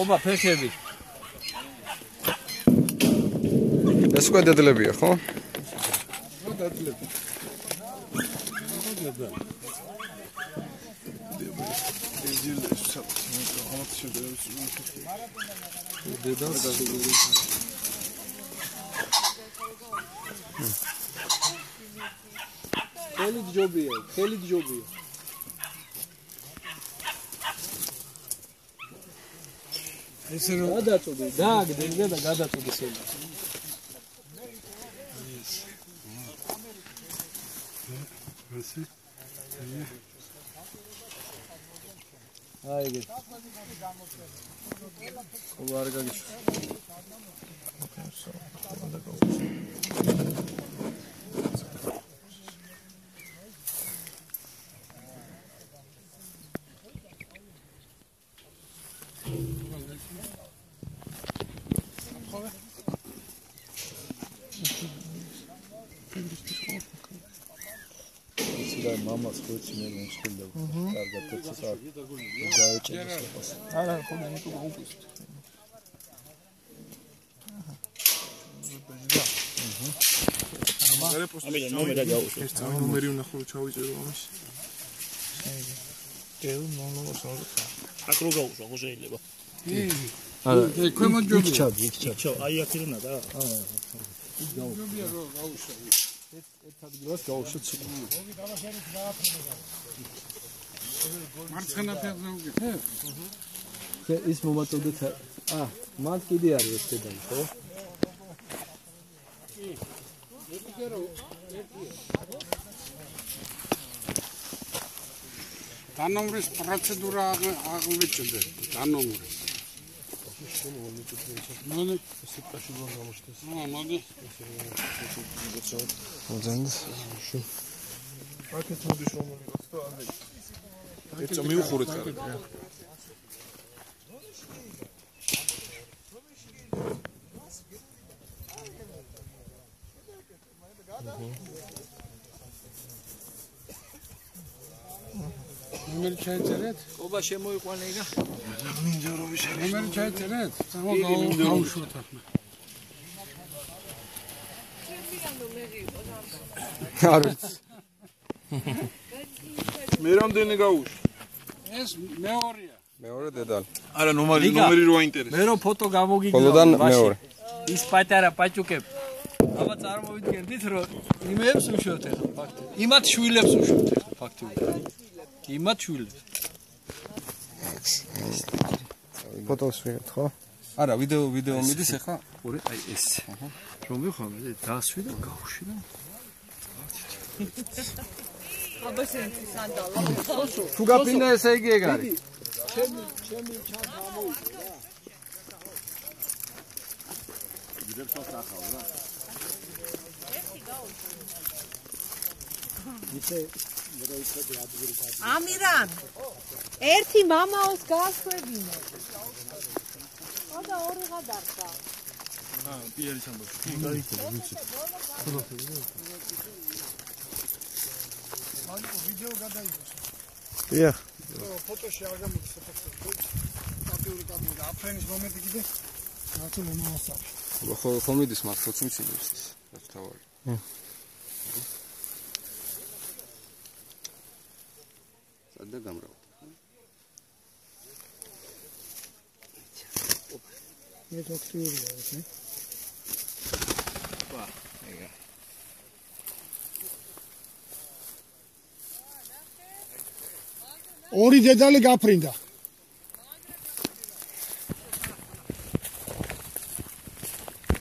ობა ფეხები. ეს უკვე დედლებია, ხო? დედლები. ხელი ჯობია. ესე რომ გადაწოდი, დააგდე და გადაწოდი სელი. ასე აი ეგ. ობა არ გაგიშ. მამას ხოჩი მე მომხდები. კარგად თეთრს არ გაეჭერს. არა, ხომ ნიკო გაუკვის. ამიდან ნომერი გაუშვი. ეს ნომერი უნდა ხოლმე ჩავიწერო ამის. დეუ ნომერს აქ რო გაუშვა ხო შეიძლება? არა, ქვემოთ ჯობია. იქ აი აქედანა და ჯობია რო გაუშვა. ერთ ადგილას გაუშვით სულ. მარცხენა ფეხზე უკეთებ? ის მომაწოდეთ. მათ კიდე არის ეს დედალი, ხო? დანომრის პროცედურა აღვიჭდე. დანომრი. მოდი სიტყვაში რომ გამოჩნდეს. მოდი. მოძენს. აქეთ მოდი შრომულიყოს და აი. ეცო მიუხურეთ კარგად. ნომერი ჩაიწერეთ? ობა შემოიყვანე იგა. მინჯოროვი შეიძლება. ნომერი ჩაიწერეთ? გაუშვათ ახლა. არის. მე რამდენი გაუშვი? ეს მეორეა. მეორე დედალი. არა, ნომერი რო აინტერესებს. მე რო ფოტო გამოგიგზავნე. ხოლოდან მეორე. ის პატარა პაჭუკები. აბა წარმოვიდგენთ რომ იმებს უშვებთ ახლა ფაქტი. იმათ შვილებს უშვებთ ახლა ფაქტიურად. იმათ შვილებს. ფოტოს ვიღებთ, ხო? არა, ვიდეო მიდის ახლა? ორი აი ეს. რომ ვიხმარ და დასვი და გავუშვი და აბა შენ სანდალა. თუ გაფინდა ესე იგი ეგ არის. ჩემი ჩანს ამოუწია. ვიდერსაც ახავ რა. ამირან ერთი მამაოს გააშვებინე. და ორი გადარდა. პიერის ამბობს. მანკო ვიდეო გადაიღოს. დიახ. ფოტოში არ გამოდის საფაქტო. კაპიური აფრენის მომენტი კიდე რატო მომავალს აქვს. ხო მიდის მათ ფოტოს მიცინებს ეს. რაც თავარი. სადდა გამრავ. მე დოქტორია ეს. ეგა. ორი დედალი გაფრინდა.